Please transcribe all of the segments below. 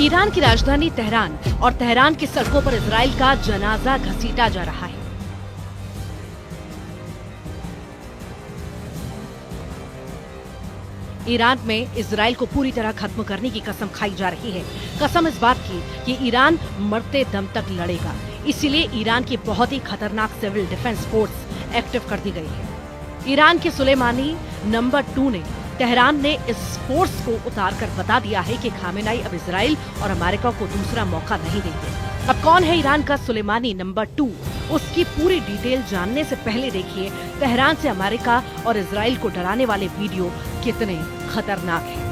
Iran की राजधानी Tehran और तेहरान की सड़कों पर इजराइल का जनाजा घसीटा जा रहा है। ईरान में इजराइल को पूरी तरह खत्म करने की कसम खाई जा रही है। कसम इस बात की कि ईरान मरते दम तक लड़ेगा। इसीलिए ईरान की बहुत ही खतरनाक सिविल डिफेंस फोर्स एक्टिव कर दी गई है। ईरान के सुलेमानी नंबर 2 ने तेहरान ने इस फोर्स को उतार कर बता दिया है कि खामेनेई अब इजराइल और अमेरिका को दूसरा मौका नहीं देंगे। अब कौन है ईरान का सुलेमानी नंबर 2? उसकी पूरी डिटेल जानने से पहले देखिए तेहरान से अमेरिका और इजराइल को डराने वाले वीडियो कितने खतरनाक हैं।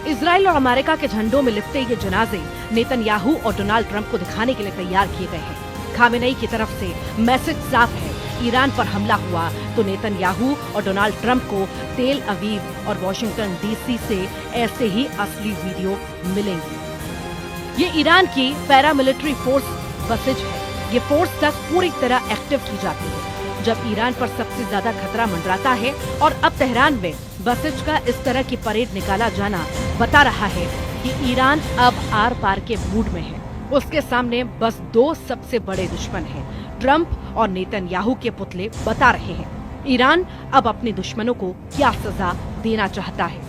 इजराइल और अमेरिका के झंडों में लिपटे ये जनाजे नेतन्याहू और डोनाल्ड ट्रंप को दिखाने के लिए तैयार किए गए हैं। खामेनेई की तरफ से मैसेज साफ है, ईरान पर हमला हुआ तो नेतन्याहू और डोनाल्ड ट्रंप को तेल अवीव और वॉशिंगटन डीसी से ऐसे ही असली वीडियो मिलेंगे। ये ईरान की पैरामिलिट्री फोर्स बसिज है। ये फोर्स तक पूरी तरह एक्टिव की जाती है जब ईरान पर सबसे ज्यादा खतरा मंडराता है, और अब तेहरान में बसिज का इस तरह की परेड निकाला जाना बता रहा है कि ईरान अब आर पार के मूड में है। उसके सामने बस 2 सबसे बड़े दुश्मन हैं, ट्रंप और नेतन्याहू के पुतले बता रहे हैं ईरान अब अपने दुश्मनों को क्या सजा देना चाहता है।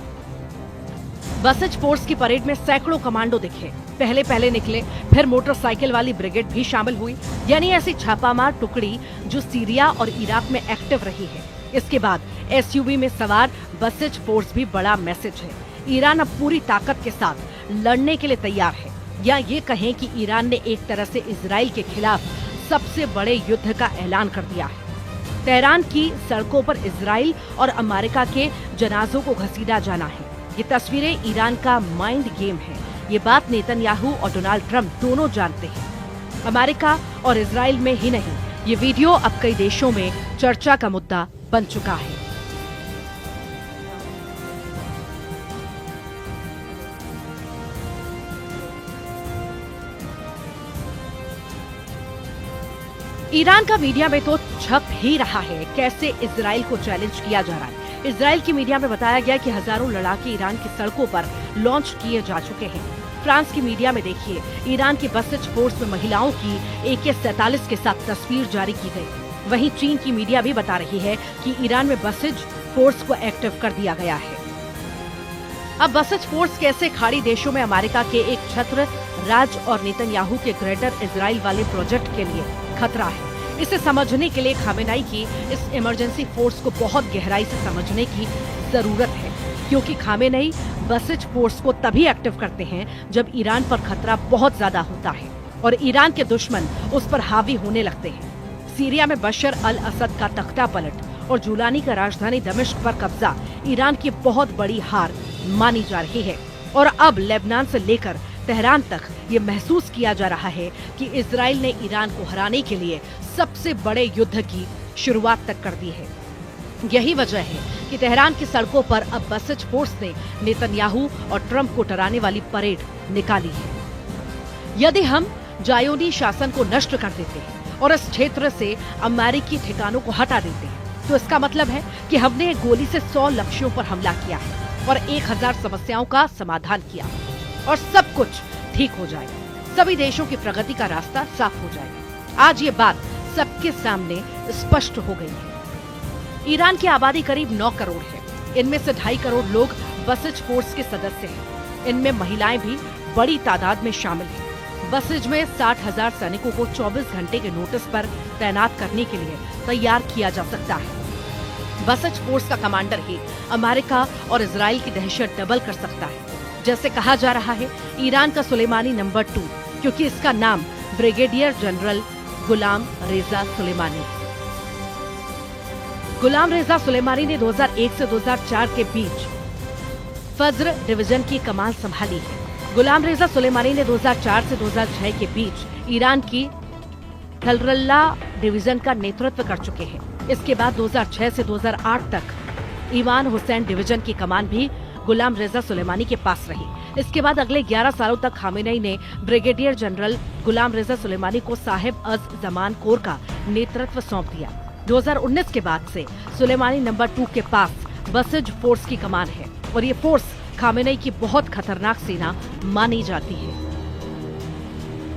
बसिज फोर्स की परेड में सैकड़ों कमांडो दिखे। पहले निकले, फिर मोटरसाइकिल वाली ब्रिगेड भी शामिल हुई, यानी ऐसी छापामार टुकड़ी जो सीरिया और इराक में एक्टिव रही है। इसके बाद एसयूवी में सवार बसिज फोर्स भी बड़ा मैसेज है। ईरान अब पूरी ताकत के साथ लड़ने के लिए तैयार है, या ये कहें कि ईरान ने एक तरह से इजराइल के खिलाफ सबसे बड़े युद्ध का ऐलान कर दिया है। तेहरान की सड़कों पर इजराइल और अमेरिका के जनाजों को घसीटा जाना है। ये तस्वीरें ईरान का माइंड गेम है। ये बात नेतन्याहू और डोनाल्ड ट्रंप दोनों जानते हैं। अमेरिका और इजराइल में ही नहीं, ये वीडियो अब कई देशों में चर्चा का मुद्दा बन चुका है। ईरान का मीडिया में तो छप ही रहा है कैसे इजराइल को चैलेंज किया जा रहा है। इजराइल की मीडिया में बताया गया कि हजारों लड़ाके ईरान की सड़कों पर लॉन्च किए जा चुके हैं। फ्रांस की मीडिया में देखिए, ईरान की बसिज फोर्स में महिलाओं की AK-47 के साथ तस्वीर जारी की गई। वहीं चीन की मीडिया भी बता रही है कि ईरान में बसिज फोर्स को एक्टिव कर दिया गया है। अब बसिज फोर्स कैसे खाड़ी देशों में अमेरिका के एक छत्र राज और नेतन्याहू के ग्रेटर इजराइल वाले प्रोजेक्ट के लिए खतरा है। इसे समझने के लिए खामेनेई की इस इमरजेंसी फोर्स को बहुत गहराई से समझने की जरूरत है, क्योंकि खामेनेई बसिज फोर्स को तभी एक्टिव करते हैं जब ईरान पर खतरा बहुत ज्यादा होता है और ईरान के दुश्मन उस पर हावी होने लगते हैं। सीरिया में बशर अल असद का तख्ता पलट और जुलानी का राजधानी दमिश्क पर कब्जा ईरान की बहुत बड़ी हार मानी जा रही है, और अब लेबनान से लेकर तेहरान तक ये महसूस किया जा रहा है कि इजराइल ने ईरान को हराने के लिए सबसे बड़े युद्ध की शुरुआत तक कर दी है। यही वजह है कि तेहरान की सड़कों पर अब बसिज फोर्स ने नेतन्याहू और ट्रंप को डराने वाली परेड निकाली है। यदि हम जायोनी शासन को नष्ट कर देते हैं और इस क्षेत्र से अमेरिकी ठिकानों को हटा देते हैं, तो इसका मतलब है कि हमने एक गोली से 100 लक्ष्यों पर हमला किया है और 1000 समस्याओं का समाधान किया, और सब कुछ ठीक हो जाएगा। सभी देशों की प्रगति का रास्ता साफ हो जाएगा। आज ये बात सबके सामने स्पष्ट हो गई है। ईरान की आबादी करीब 9 करोड़ है। इनमें से 2.5 करोड़ लोग बसिज फोर्स के सदस्य हैं। इनमें महिलाएं भी बड़ी तादाद में शामिल हैं। बसिज में 60,000 सैनिकों को 24 घंटे के नोटिस पर तैनात करने के लिए तैयार किया जा सकता है। बसिज फोर्स का कमांडर ही अमेरिका और इजराइल की दहशत डबल कर सकता है। जैसे कहा जा रहा है, ईरान का सुलेमानी नंबर 2, क्योंकि इसका नाम ब्रिगेडियर जनरल गुलाम रेजा सुलेमानी है। गुलाम रेजा सुलेमानी ने 2001 से 2004 के बीच फज्र डिवीजन की कमान संभाली है। गुलाम रेजा सुलेमानी ने 2004 से 2006 के बीच ईरान की थलरल्ला डिवीजन का नेतृत्व कर चुके हैं। इसके बाद 2006 से 2008 तक ईमान हुसैन डिवीजन की कमान भी गुलाम रेजा सुलेमानी के पास रही। इसके बाद अगले 11 सालों तक खामेनेई ने ब्रिगेडियर जनरल गुलाम रेजा सुलेमानी को साहिब अज जमान कोर का नेतृत्व सौंप दिया। 2019 के बाद से सुलेमानी नंबर 2 के पास बसिज फोर्स की कमान है और ये फोर्स खामेनेई की बहुत खतरनाक सेना मानी जाती है।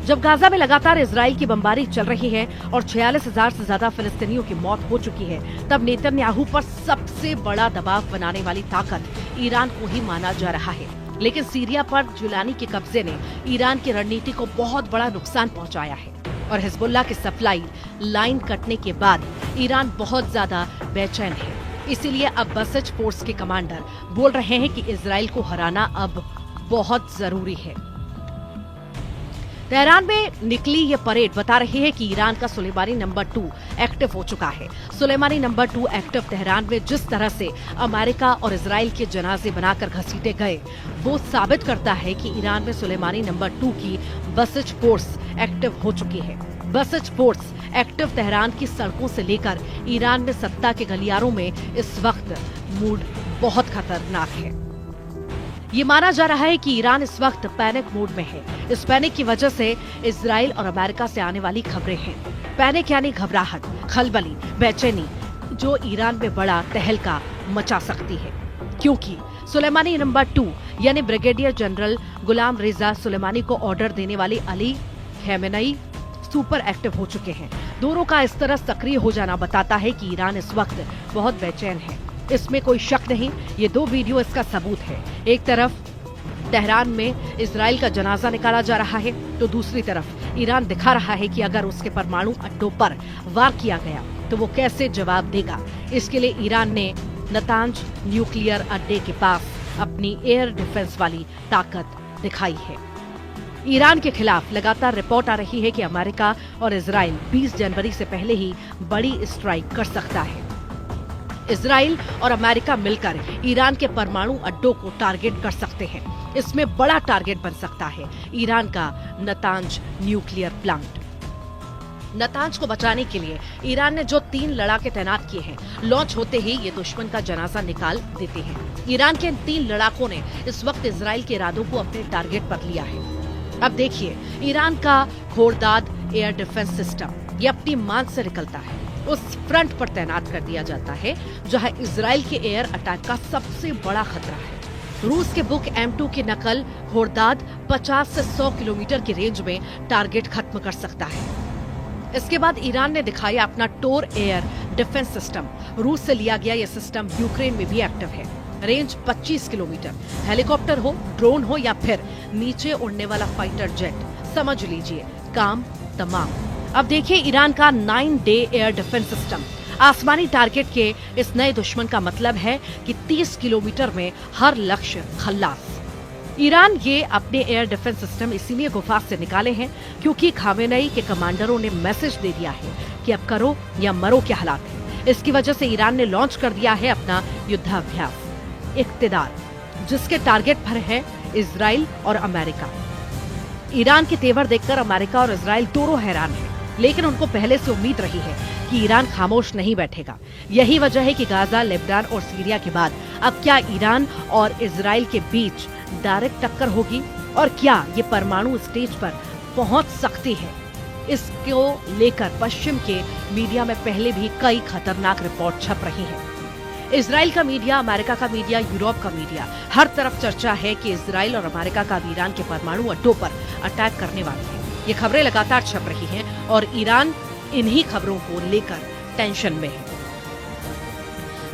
जब गाजा में लगातार इजराइल की बमबारी चल रही है और 46,000 से ज्यादा फिलिस्तीनियों की मौत हो चुकी है, तब नेतन्याहू पर सबसे बड़ा दबाव बनाने वाली ताकत ईरान को ही माना जा रहा है। लेकिन सीरिया पर जुलानी के कब्जे ने ईरान की रणनीति को बहुत बड़ा नुकसान पहुंचाया है और हिजबुल्लाह की सप्लाई लाइन कटने के बाद ईरान बहुत ज्यादा बेचैन है। इसीलिए अब बसिज फोर्स के कमांडर बोल रहे हैं कि इजराइल को हराना अब बहुत जरूरी है। तेहरान में निकली ये परेड बता रही है कि ईरान का सुलेमानी नंबर 2 एक्टिव हो चुका है। सुलेमानी नंबर 2 एक्टिव तेहरान में जिस तरह से अमेरिका और इजराइल के जनाजे बनाकर घसीटे गए, वो साबित करता है कि ईरान में सुलेमानी नंबर 2 की बसिज फोर्स एक्टिव हो चुकी है। बसिज फोर्स एक्टिव तेहरान की सड़कों से लेकर ईरान में सत्ता के गलियारों में इस वक्त मूड बहुत खतरनाक है। ये माना जा रहा है कि ईरान इस वक्त पैनिक मोड में है। इस पैनिक की वजह से इजराइल और अमेरिका से आने वाली खबरें हैं। पैनिक यानी घबराहट, खलबली, बेचैनी, जो ईरान में बड़ा तहलका मचा सकती है, क्योंकि सुलेमानी नंबर 2 यानी ब्रिगेडियर जनरल गुलाम रेजा सुलेमानी को ऑर्डर देने वाली अली खामेनेई सुपर एक्टिव हो चुके हैं। दोनों का इस तरह सक्रिय हो जाना बताता है कि ईरान इस वक्त बहुत बेचैन है। इसमें कोई शक नहीं, ये 2 वीडियो इसका सबूत है। एक तरफ तेहरान में इजराइल का जनाजा निकाला जा रहा है, तो दूसरी तरफ ईरान दिखा रहा है कि अगर उसके परमाणु अड्डों पर वार किया गया तो वो कैसे जवाब देगा। इसके लिए ईरान ने नतांज न्यूक्लियर अड्डे के पास अपनी एयर डिफेंस वाली ताकत दिखाई है। ईरान के खिलाफ लगातार रिपोर्ट आ रही है कि अमेरिका और इजराइल 20 जनवरी से पहले ही बड़ी स्ट्राइक कर सकता है। इजराइल और अमेरिका मिलकर ईरान के परमाणु अड्डों को टारगेट कर सकते हैं। इसमें बड़ा टारगेट बन सकता है ईरान का नतांज न्यूक्लियर प्लांट। नतांज को बचाने के लिए ईरान ने जो 3 लड़ाके तैनात किए हैं, लॉन्च होते ही ये दुश्मन का जनाजा निकाल देते हैं। ईरान के इन 3 लड़ाकों ने इस वक्त इजराइल के इरादों को अपने टारगेट पर लिया है। अब देखिए, ईरान का घोड़दाद एयर डिफेंस सिस्टम ये अपनी मान से निकलता है, उस फ्रंट पर तैनात कर दिया जाता है जहां इजराइल के एयर अटैक का सबसे बड़ा खतरा है। रूस के बुक M2 की नकल घोड़दाद 50 से 100 किलोमीटर की रेंज में टारगेट खत्म कर सकता है। इसके बाद ईरान ने दिखाया अपना टोर एयर डिफेंस सिस्टम। रूस से लिया गया यह सिस्टम यूक्रेन में भी एक्टिव है। Range 25 kilometre. हेलीकॉप्टर हो, ड्रोन हो या फिर नीचे उड़ने वाला फाइटर जेट, समझ लीजिए काम तमाम। अब देखिए ईरान का 9-डे एयर डिफेंस सिस्टम। आसमानी टारगेट के इस नए दुश्मन का मतलब है कि 30 किलोमीटर में हर लक्ष्य खल्लास। ईरान ये अपने एयर डिफेंस सिस्टम इसीलिए गुफा से निकाले हैं क्योंकि खामेनेई के कमांडरों ने मैसेज दे दिया है कि अब करो या मरो के हालात है। इसकी वजह से ईरान ने लॉन्च कर दिया है अपना युद्धाभ्यास इक्तिदार, जिसके टारगेट पर है इजराइल और अमेरिका। ईरान के तेवर देखकर अमेरिका और इजराइल दोनों हैरान हैं, लेकिन उनको पहले से उम्मीद रही है कि ईरान खामोश नहीं बैठेगा। यही वजह है कि गाजा, लेबनान और सीरिया के बाद अब क्या ईरान और इजराइल के बीच डायरेक्ट टक्कर होगी और क्या ये परमाणु स्टेज पर पहुंच सकती है? इसको लेकर पश्चिम के मीडिया में पहले भी कई खतरनाक रिपोर्ट छप रही हैं। इजराइल का मीडिया, अमेरिका का मीडिया, यूरोप का मीडिया, हर तरफ चर्चा है कि इजराइल और अमेरिका का ईरान के परमाणु अड्डों पर अटैक करने वाले हैं। ये खबरें लगातार छप रही हैं और ईरान इन्हीं खबरों को लेकर टेंशन में है।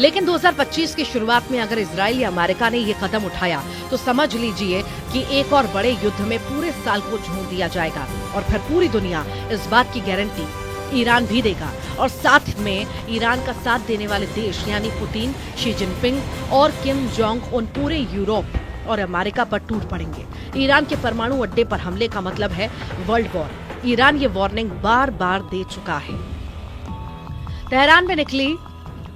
लेकिन 2025 की शुरुआत में अगर इजराइल या अमेरिका ने ये कदम उठाया तो समझ लीजिए कि एक और बड़े युद्ध में पूरे साल को झोंक दिया जाएगा और फिर पूरी दुनिया इस बात की गारंटी ईरान भी देगा और साथ में ईरान का साथ देने वाले देश यानी पुतिन, शी जिनपिंग और किम जोंग उन पूरे यूरोप और अमेरिका पर टूट पड़ेंगे। ईरान के परमाणु अड्डे पर हमले का मतलब है वर्ल्ड वॉर। ईरान ये वार्निंग बार बार दे चुका है। तेहरान में निकली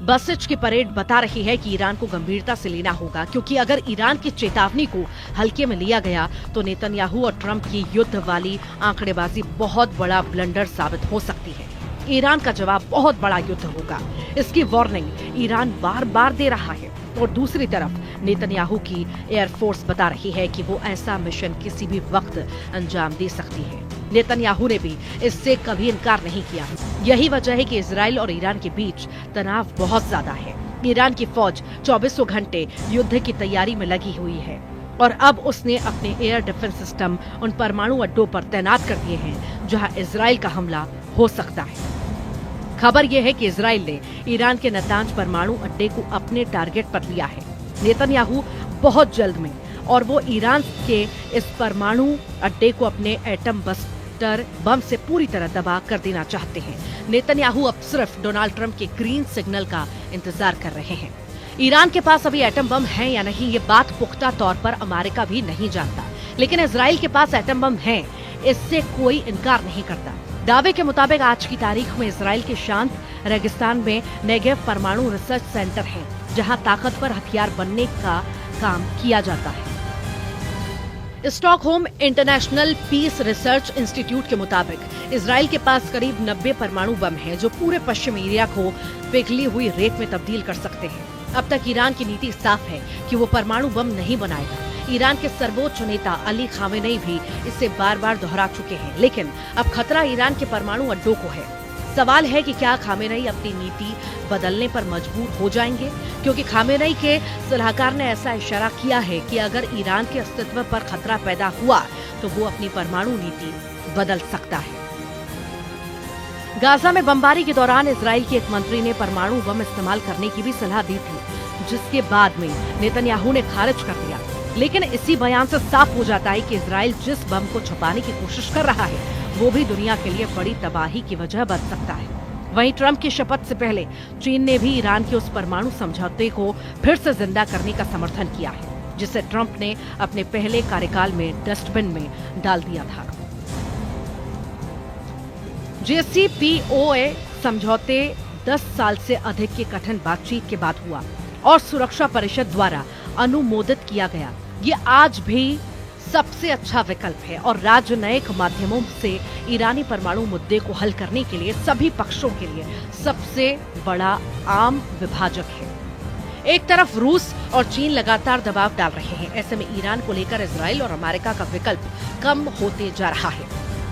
बसिज की परेड बता रही है कि ईरान को गंभीरता से लेना होगा, क्योंकि अगर ईरान की चेतावनी को हल्के में लिया गया तो नेतन्याहू और ट्रंप की युद्ध वाली आंकड़ेबाजी बहुत बड़ा ब्लंडर साबित हो सकती है। ईरान का जवाब बहुत बड़ा युद्ध होगा। इसकी वार्निंग ईरान बार बार दे रहा है और दूसरी तरफ नेतन्याहू की एयरफोर्स बता रही है कि वो ऐसा मिशन किसी भी वक्त अंजाम दे सकती है। नेतन्याहू ने भी इससे कभी इनकार नहीं किया। यही वजह है कि इजराइल और ईरान के बीच तनाव बहुत ज्यादा है। ईरान की फौज 24 घंटे युद्ध की तैयारी में लगी हुई है और अब उसने अपने एयर डिफेंस सिस्टम उन परमाणु अड्डों पर तैनात कर दिए हैं जहां इजराइल का हमला हो सकता है। खबर यह है कि इजराइल ने ईरान के नतांज परमाणु अड्डे को अपने टारगेट पर लिया है। नेतन्याहू बहुत जल्द में और वो ईरान के इस परमाणु अड्डे को अपने एटम बस्टर बम से पूरी तरह दबा कर देना चाहते हैं। नेतन्याहू अब सिर्फ डोनाल्ड ट्रंप के ग्रीन सिग्नल का इंतजार कर रहे हैं। ईरान के पास अभी एटम बम है या नहीं, ये बात पुख्ता तौर पर अमेरिका भी नहीं जानता, लेकिन इजराइल के पास एटम बम है, इससे कोई इनकार नहीं करता। दावे के मुताबिक आज की तारीख में इजराइल के शांत रेगिस्तान में नेगेव परमाणु रिसर्च सेंटर है, जहां ताकतवर हथियार बनने का काम किया जाता है। Stockholm International Peace Research Institute के मुताबिक इजराइल के पास करीब 90 परमाणु बम हैं, जो पूरे पश्चिमी एरिया को पिघली हुई रेत में तब्दील कर सकते हैं। अब तक ईरान की नीति साफ है कि वो परमाणु बम नहीं बनाएगा। ईरान के सर्वोच्च नेता अली खामेनेई भी इसे बार बार दोहरा चुके हैं, लेकिन अब खतरा ईरान के परमाणु अड्डों को है। सवाल है कि क्या खामेनेई अपनी नीति बदलने पर मजबूर हो जाएंगे, क्योंकि खामेनेई के सलाहकार ने ऐसा इशारा किया है कि अगर ईरान के अस्तित्व पर खतरा पैदा हुआ तो वो अपनी परमाणु नीति बदल सकता है। गाजा में बमबारी के दौरान इजराइल के एक मंत्री ने परमाणु बम इस्तेमाल करने की भी सलाह दी थी, जिसके बाद में नेतन्याहू ने खारिज कर दिया। लेकिन इसी बयान से साफ हो जाता है कि इजराइल जिस बम को छुपाने की कोशिश कर रहा है वो भी दुनिया के लिए बड़ी तबाही की वजह बन सकता है। वहीं ट्रंप की शपथ से पहले चीन ने भी ईरान के उस परमाणु समझौते को फिर से जिंदा करने का समर्थन किया है, जिसे ट्रंप ने अपने पहले कार्यकाल में डस्टबिन में डाल दिया था। JCPOA समझौते 10 साल से अधिक की कठिन बातचीत के बाद हुआ और सुरक्षा परिषद द्वारा अनुमोदित किया गया। ये आज भी सबसे अच्छा विकल्प है और राजनयिक माध्यमों से ईरानी परमाणु मुद्दे को हल करने के लिए सभी पक्षों के लिए सबसे बड़ा आम विभाजक है। एक तरफ रूस और चीन लगातार दबाव डाल रहे हैं, ऐसे में ईरान को लेकर इजराइल और अमेरिका का विकल्प कम होते जा रहा है।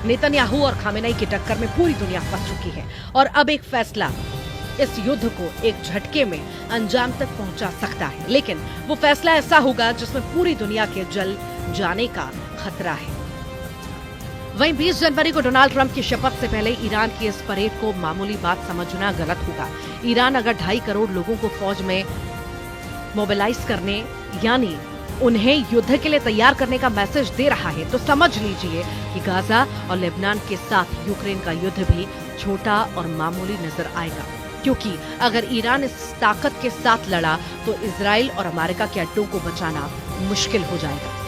नेतन्याहू और खामेनेई की टक्कर में पूरी दुनिया फंस चुकी है और अब एक फैसला इस युद्ध को एक झटके में अंजाम तक पहुंचा सकता है, लेकिन वो फैसला ऐसा होगा जिसमें पूरी दुनिया के जल जाने का खतरा है। वहीं 20 जनवरी को डोनाल्ड ट्रंप की शपथ से पहले ईरान की इस परेड को मामूली बात समझना गलत होगा। ईरान अगर 2.5 करोड़ लोगों को फौज में मोबिलाइज करने यानी उन्हें युद्ध के लिए तैयार करने का मैसेज दे रहा है, तो समझ लीजिए कि गाजा और लेबनान के साथ यूक्रेन का युद्ध भी छोटा और मामूली नजर आएगा, क्योंकि अगर ईरान इस ताकत के साथ लड़ा तो इजराइल और अमेरिका के अड्डों को बचाना मुश्किल हो जाएगा।